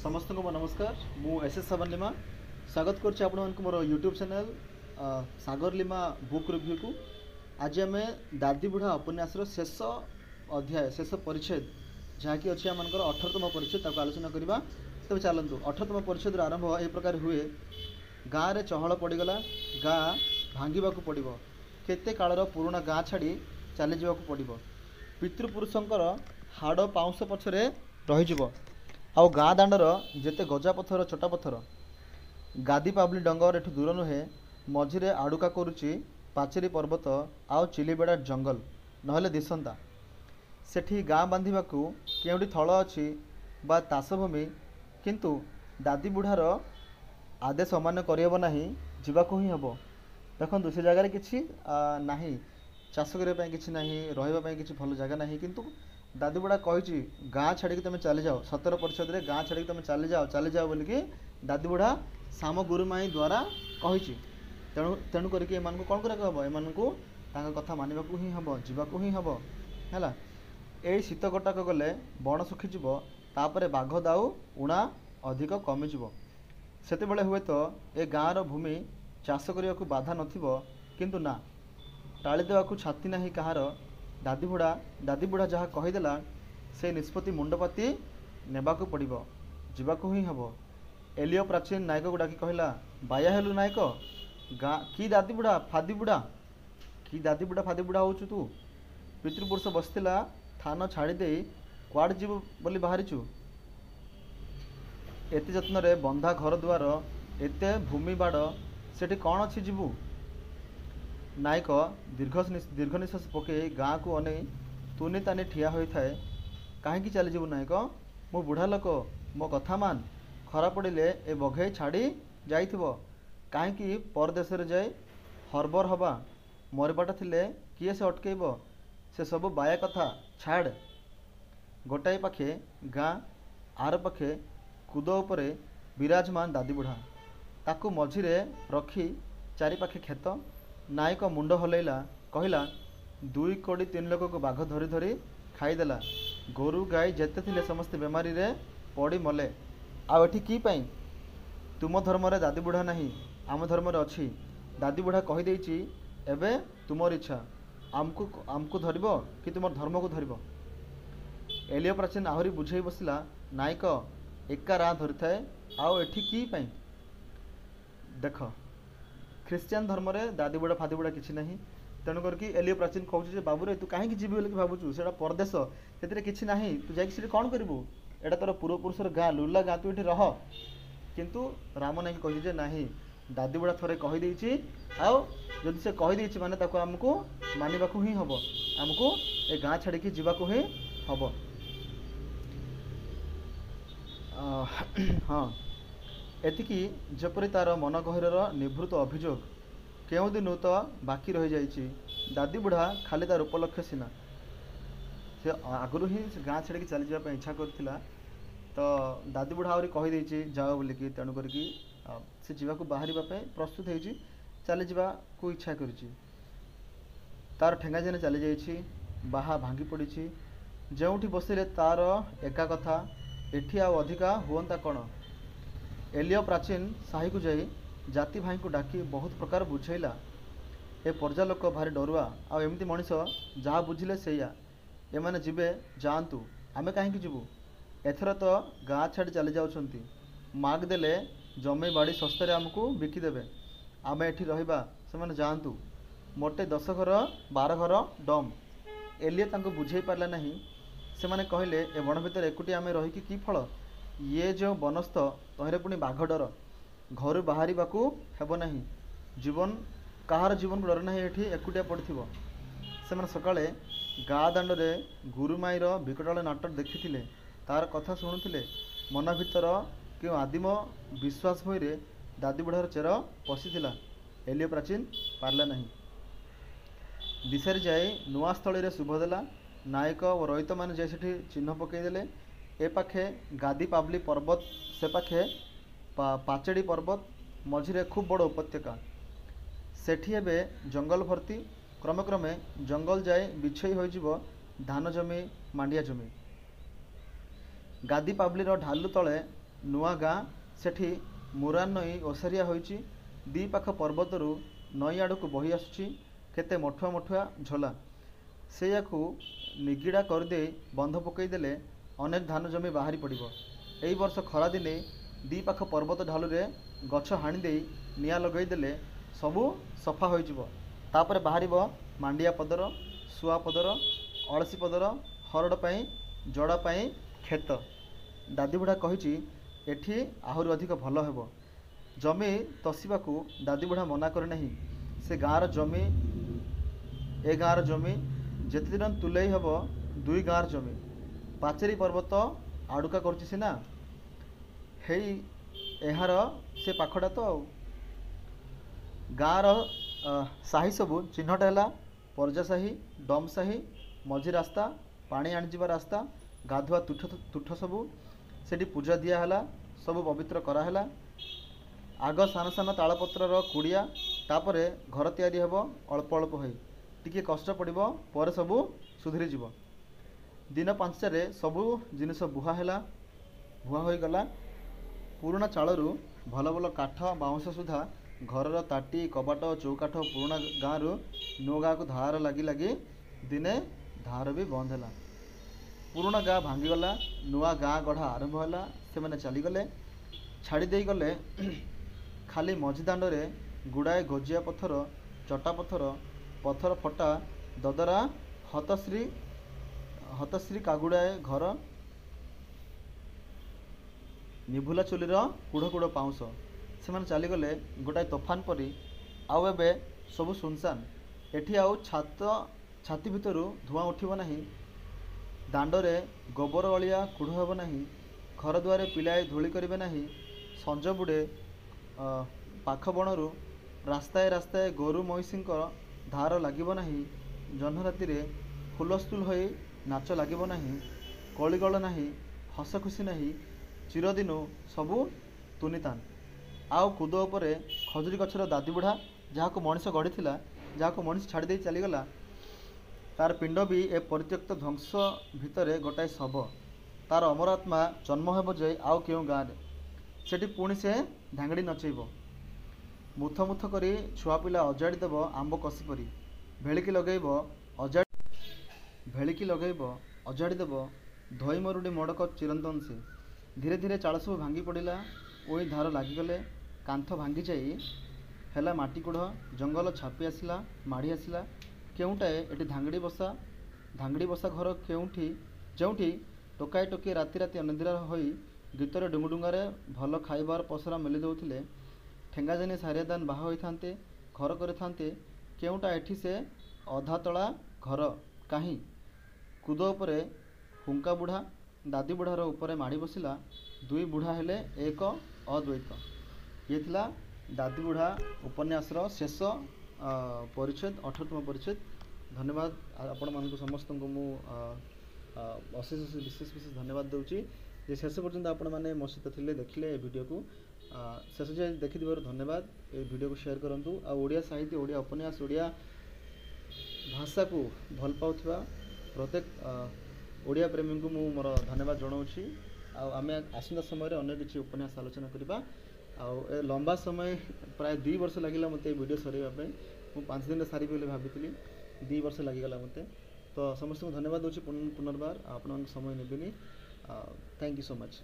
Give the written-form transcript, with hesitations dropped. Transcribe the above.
समस्त को नमस्कार मु एस एस सागर लिमा स्वागत करछि आपण मोर यूट्यूब चैनल सागर लिमा बुक रिव्यू को। आज आम दादी बुढ़ा उपन्यास शेष अध्याय शेष परिच्छेद जहाँकि अच्छी आम 18तम परिच्छेद ताको आलोचना करवा। तब चलतु 18तम परिच्छेद आरंभ ए प्रकार हुए। गाँव में चहल पड़गला, गाँ भांगा पड़ो, केते कालर पुराणा गाँ छाड़ी चली जावाक पड़ो, पितृपुरुषंकर हाड़ पाउंश पछरे रही आउ गाँ दाण्डर जेते गजा पथर चोटा पथर गादी पाबली डंगर एठू दूर नुहे मझिरे आड़ुका करुची पाचेरी पर्वत आउ चिलीबेड़ा जंगल नहले दिसंता सेठी गाँ बांधिबाकू केउटी थल अछि बा तासभूमि किंतु दादी बुढ़ार आदेश अमान्य करहब नाही, जीवाकू ही हबो। देखंतु से जगार किछि नाही, चाष करबा पई किछि नाही, रहबा पई किछि भल जगह नाही, किंतु दादी बुढ़ा कही गाँ छाड़ी तुम चली जाओ। 17 परिच्छेद रे गाँ छाड़ी तुम चली जाओ बोलिकी दादी बुढ़ा साम गुरुमाई द्वारा कही। तेणु करके एमानकु कौन करा हम, एमानकु तांका कथा मानिबाकू ही हम, जीवाकू ही हम हैला। ए शीत कटाक गले बण सुखीजिव, तापरे बाघ दाऊ उणा अधिक कमिजिव। सेतेबेले हुए तो ए गाँर भूमि चाष करने को बाधा नथिबो, किंतु ना टाली देवाकू छाती नाही कहार। दादी बुढ़ा जहाँ कहीदेला से निष्पत्ति मुंडपाती नेबाकू पड़िबो, जीवाकू ही हबो। एलियो प्राचीन नायक को डाकी कहला, बाया हेलु नायक, गाँ की दादी बुढ़ा फादी बुढ़ा, की दादी बुढ़ा फादी बुढ़ा होचु तू। पितृपुरुष बसतिला थान छाड़ी दे कुआड़ जीव बोली बाहरीचु। एते जत्न रे बंधा घर दुआर, एते भूमि बाड़, सेठी कौन अच्छी जीवु। नायक दीर्घ निश्वास पकई गाँ को अने तुनी तानी ठिया होता है। कहीं चली जीवु नायक, मु बुढ़ा लोक, मो कथा मान, खरा पड़े ए बघे छाड़ी जाइथिबो। कहीं परदेश जाए हरबर हवा, मरबाट थिले किए से अटकेब, से सब बाया कथा छाड़। गोटाए पाखे गाँ, आर पाखे कूद उपरे विराजमान दादी बुढ़ा, ताकू मझिरे रखी चारि पाखे खेत। नायक मुंड हलैला, कहला, 2 कोड़ी 3 लोक को बाघ धरी धरी खाईदेला। गोरु गाई जेते थिले समस्ते बेमारी रे पड़ी मले। आउ एठी की पाई, तुम धर्म रे दादी बुढ़ा नहीं, आम धर्म रे अछि। दादी बुढ़ा कही देछि, एबे तुमर इच्छा, आमको धरिबो कि तुमर धर्म को धरिबो। एलियो प्राचीन आहुरी बुझाई बसिला, नायक एका राह धरी थाए, आउ एठी की पाई। देख ख्रीस्टियान धर्म रे दादी बुढ़ा फादी बुढ़ा किछि नहीं। तेणु करके एलियो प्राचीन कहूँ बाबू रे तू कहीं जीवी बोल भावुचु, से परदेश से किसी ना, तू जाकि कौन करू, एटा तोर पूर्वपुरुषर गाँ लुला गाँ, तू ये रह। किंतु राम नायक कही ना, दादी बुढ़ा थोड़े कहीदे, आदि से कहीदे माने ताको आमको मानिबाकू ही हम, आमको ए गाँ छाड़ी जीवाकू ही हम। हाँ एतिकी जपरी तार मन गहिरर निभृत अभियोग केउ दिनु तो बाकी रही जाइछि। दादी बुढ़ा खाली तार उपलक्ष्य सीना, से आगुरी ही गाँ छाड़ी चली जावाई इच्छा करथिला। तो दादी बुढ़ा आहरी कहीदे जाओ बोलिकी, तेणु करके से जीवाकू बाहर प्रस्तुत होइछि, चली जावाकू इच्छा करिछि। तार ठेंगा जेने चली जाइछि, बाहा भांगी पड़िछि। जोठी बसिले तार एका कथा, एठी आ अधिका हुअंता कौन। एलियो प्राचीन साही को जाई जाति भाई को डाकी बहुत प्रकार बुझेला। ए पर्जा लोक भारी डरुआ, आ एमती मनीष जहाँ बुझिले सेया, एमाने जीवे जातु, आमे कहीं जीवु। एथर तो गाँ छाड़ी चली जाउछंती, माग देले जमी बाड़ी सस्तारे आमको बिकिदेवे, आमे एठी रहिबा, सेमाने जातु। मोटे 10 घर 12 घर डम। एलियो तांको बुझाई पारला नहीं। सेमाने कहले, ए बण भितर एकुटी आमे रही की फल, ये जो बनस्थ तहरे पुणी बाघ डर, घर बाहर हेब नहीं। जीवन कहार जीवन को डर ना, ये एकुटिया पड़थिबो। से सकाळे गाँ दाण्डे गुरुमाईर विकटाल नाटक देखी तार कथा शुणुले, मन भीतर क्यों आदिम विश्वास भईरे दादी बुढ़ार चेर पशिथिला। एलियो प्राचीन पारला नहीं। दिशारी जाए नुआ स्थल शुभ देला। नायक और रईत मैंने जाए सेठी चिन्ह पकईदेले। ए पाखे गादी पाबली पर्वत, से पाखे पाचेड़ी पर्वत, मझिरे खूब बड़ उपत्यका। सेठी एबे जंगल भर्ती, क्रमे क्रमे जंगल जाए बिछई हो धान जमी मांडिया जमी। गादी पाबलीर ढालु तले ନୂଆ ଗାଁ ସେଠି ମୁରାନ ନଈ ଓସାରିଆ ହୋଇଛି। ଦି ପାଖ ପର୍ବତରୁ ନଈ ଆଡ଼କୁ ବହି ଆସୁଛି କେତେ ମଠୁଆ ମଠୁଆ ଝୋଲା। ସେଇଆକୁ ନିଗିଡ଼ା କରିଦେଇ ବନ୍ଧ ପକାଇଦେଲେ ଅନେକ ଧାନ ଜମି ବାହାରି ପଡ଼ିବ। ଏଇ ବର୍ଷ ଖରାଦିନେ ଦି ପାଖ ପର୍ବତ ଢାଲୁରେ ଗଛ ହାଣିଦେଇ ନିଆଁ ଲଗାଇଦେଲେ ସବୁ ସଫା ହୋଇଯିବ। ତାପରେ ବାହାରିବ ମାଣ୍ଡିଆ ପଦର, ଶୁଆ ପଦର, ଅଳସୀ ପଦର, ହରଡ଼ ପାଇଁ, ଜଡ଼ା ପାଇଁ କ୍ଷେତ। ଦାଦିବୁଢ଼ା କହିଛି ଏଠି ଆହୁରି ଅଧିକ ଭଲ ହେବ। ଜମି ତଷିବାକୁ ଦାଦିବୁଢ଼ା ମନା କରି ନାହିଁ। ସେ ଗାଁର ଜମି, ଏ ଗାଁର ଜମି, ଯେତେ ଦିନ ତୁଲେଇ ହେବ ଦୁଇ ଗାଁର ଜମି। ପାଚେରୀ ପର୍ବତ ଆଡ଼ୁକା କରୁଛି ସିନା, ହେଇ ଏହାର ସେ ପାଖଟା ତ ଆଉ। ଗାଁର ସାହି ସବୁ ଚିହ୍ନଟ ହେଲା। ପରଜା ସାହି, ଡମ୍ ସାହି, ମଝି ରାସ୍ତା, ପାଣି ଆଣିଯିବା ରାସ୍ତା, ଗାଧୁଆ ତୁଠ ସବୁ। ସେଠି ପୂଜା ଦିଆ ହେଲା, ସବୁ ପବିତ୍ର କରାହେଲା। ଆଗ ସାନ ସାନ ତାଳପତ୍ରର କୁଡ଼ିଆ, ତାପରେ ଘର ତିଆରି ହେବ ଅଳ୍ପ ଅଳ୍ପ ହୋଇ। ଟିକିଏ କଷ୍ଟ ପଡ଼ିବ, ପରେ ସବୁ ସୁଧୁରିଯିବ। ଦିନ 5ଟାରେ ସବୁ ଜିନିଷ ବୁହା ହେଲା, ବୁହା ହୋଇଗଲା। ପୁରୁଣା ଚାଳରୁ ଭଲ ଭଲ କାଠ ବାଉଁଶ ସୁଦ୍ଧା ଘରର ତାଟି, କବାଟ, ଚୌକାଠ ପୁରୁଣା ଗାଁରୁ ନୂଆ ଗାଁକୁ ଧାର ଲାଗି ଲାଗି ଦିନେ ଧାର ବି ବନ୍ଦ ହେଲା। ପୁରୁଣା ଗାଁ ଭାଙ୍ଗିଗଲା, ନୂଆ ଗାଁ ଗଢ଼ା ଆରମ୍ଭ ହେଲା। ସେମାନେ ଚାଲିଗଲେ, ଛାଡ଼ି ଦେଇଗଲେ ଖାଲି ମଝି ଦାଣ୍ଡରେ ଗୁଡ଼ାଏ ଗଜିଆ ପଥର, ଚଟା ପଥର, ପଥର ଫଟା ଦଦରା ହତଶ୍ରୀ କାଗୁଡ଼ାଏ ଘର, ନିଭୁଲା ଚୁଲିର କୁଢ଼ କୁଢ଼ ପାଉଁଶ। ସେମାନେ ଚାଲିଗଲେ ଗୋଟାଏ ତୋଫାନ ପରି। ଆଉ ଏବେ ସବୁ ସୁନସାନ। ଏଠି ଆଉ ଛାତି ଭିତରୁ ଧୂଆଁ ଉଠିବ ନାହିଁ, ଦାଣ୍ଡରେ ଗୋବର ଅଳିଆ କୁଢ଼ ହେବ ନାହିଁ, ଘର ଦୁଆରେ ପିଲାଏ ଧୂଳି କରିବେ ନାହିଁ। ସଞ୍ଜ ବୁଡ଼େ ପାଖ ବଣରୁ ରାସ୍ତାଏ ରାସ୍ତାଏ ଗୋରୁ ମଇଁଷିଙ୍କ ଧାର ଲାଗିବ ନାହିଁ। ଜହ୍ନ ରାତିରେ ହୁଲସ୍ଥୁଲ ହୋଇ ନାଚ ଲାଗିବ ନାହିଁ। କଳିଗୋଳ ନାହିଁ, ହସ ଖୁସି ନାହିଁ। ଚିରଦିନୁ ସବୁ ତୁନିତାନ। ଆଉ କୁଦ ଉପରେ ଖଜୁରୀ ଗଛର ଦାଦିବୁଢ଼ା, ଯାହାକୁ ମଣିଷ ଗଢ଼ିଥିଲା, ଯାହାକୁ ମଣିଷ ଛାଡ଼ି ଦେଇ ଚାଲିଗଲା, ତାର ପିଣ୍ଡ ବି ଏ ପରିତ୍ୟକ୍ତ ଧ୍ୱଂସ ଭିତରେ ଗୋଟାଏ ଶବ। ତାର ଅମର ଆତ୍ମା ଜନ୍ମ ହେବ ଯେ ଆଉ କେଉଁ ଗାଁରେ। ସେଠି ପୁଣି ସେ ଧାଙ୍ଗଡ଼ି ନଚେଇବ। ମୁଥ ମୁଥ କରି ଛୁଆପିଲା ଅଜାଡ଼ି ଦେବ ଆମ୍ବ କଷି ପରି। ଭେଳିକି ଲଗେଇବ ଅଜାଡ଼ି ଦେବ। ଧୋଇ ମରୁଡ଼ି ମଡ଼କ ଚିରନ୍ତନ ସେ। ଧୀରେ ଧୀରେ ଚାଳ ସବୁ ଭାଙ୍ଗି ପଡ଼ିଲା। ଉଇ ଧାର ଲାଗିଗଲେ। କାନ୍ଥ ଭାଙ୍ଗିଯାଇ ହେଲା ମାଟି କୁଢ଼। ଜଙ୍ଗଲ ଛାପି ଆସିଲା, ମାଡ଼ି ଆସିଲା। କେଉଁଟାଏ ଏଠି ଧାଙ୍ଗଡ଼ି ବସା ଘର ଯେଉଁଠି ଟୋକାଏ ଟୋକିଏ ରାତି ରାତି ଅନିଦ୍ରା ହୋଇ ଗୀତରେ ଡୁଙ୍ଗୁଡୁଙ୍ଗାରେ ଭଲ ଖାଇବାର ପସରା ମେଲି ଦେଉଥିଲେ। ଠେଙ୍ଗାଜାନି ସାରିଆଦାନ ବାହା ହୋଇଥାନ୍ତେ, ଘର କରିଥାନ୍ତେ। କେଉଁଟା ଏଠି ସେ ଅଧାତଳା ଘର କାହିଁ? କୁଦ ଉପରେ ହୁଙ୍କା ବୁଢ଼ା ଦାଦି ବୁଢ଼ାର ଉପରେ ମାଡ଼ି ବସିଲା। ଦୁଇ ବୁଢ଼ା ହେଲେ ଏକ ଅଦ୍ୱୈତ। ଇଏ ଥିଲା ଦାଦିବୁଢ଼ା ଉପନ୍ୟାସର ଶେଷ ପରିଚ୍ଛେଦ, 18ତମ ପରିଚ୍ଛେଦ। ଧନ୍ୟବାଦ ଆପଣମାନଙ୍କୁ ସମସ୍ତଙ୍କୁ ମୁଁ ଅଶେଷ ବିଶେଷ ଧନ୍ୟବାଦ ଦେଉଛି ଯେ ଶେଷ ପର୍ଯ୍ୟନ୍ତ ଆପଣମାନେ ମୋ ସହିତ ଥିଲେ, ଦେଖିଲେ ଏ ଭିଡ଼ିଓକୁ। ଶେଷ ଯାଏ ଦେଖିଥିବାରୁ ଧନ୍ୟବାଦ। ଏ ଭିଡ଼ିଓକୁ ସେୟାର କରନ୍ତୁ। ଆଉ ଓଡ଼ିଆ ସାହିତ୍ୟ, ଓଡ଼ିଆ ଉପନ୍ୟାସ, ଓଡ଼ିଆ ଭାଷାକୁ ଭଲ ପାଉଥିବା ପ୍ରତ୍ୟେକ ଓଡ଼ିଆ ପ୍ରେମୀଙ୍କୁ ମୁଁ ମୋର ଧନ୍ୟବାଦ ଜଣାଉଛି। ଆଉ ଆମେ ଆସନ୍ତା ସମୟରେ ଅନ୍ୟ କିଛି ଉପନ୍ୟାସ ଆଲୋଚନା କରିବା। ଆଉ ଏ ଲମ୍ବା ସମୟ, ପ୍ରାୟ 2 ବର୍ଷ ଲାଗିଲା ମୋତେ ଏ ଭିଡ଼ିଓ ସରାଇବା ପାଇଁ। ମୁଁ 5 ଦିନରେ ସାରିବି ବୋଲି ଭାବିଥିଲି, 2 ବର୍ଷ ଲାଗିଗଲା ମୋତେ। ତ ସମସ୍ତଙ୍କୁ ଧନ୍ୟବାଦ ଦେଉଛି ପୁନର୍ବାର। ଆପଣଙ୍କ ସମୟ ନେବିନି। Thank you so much.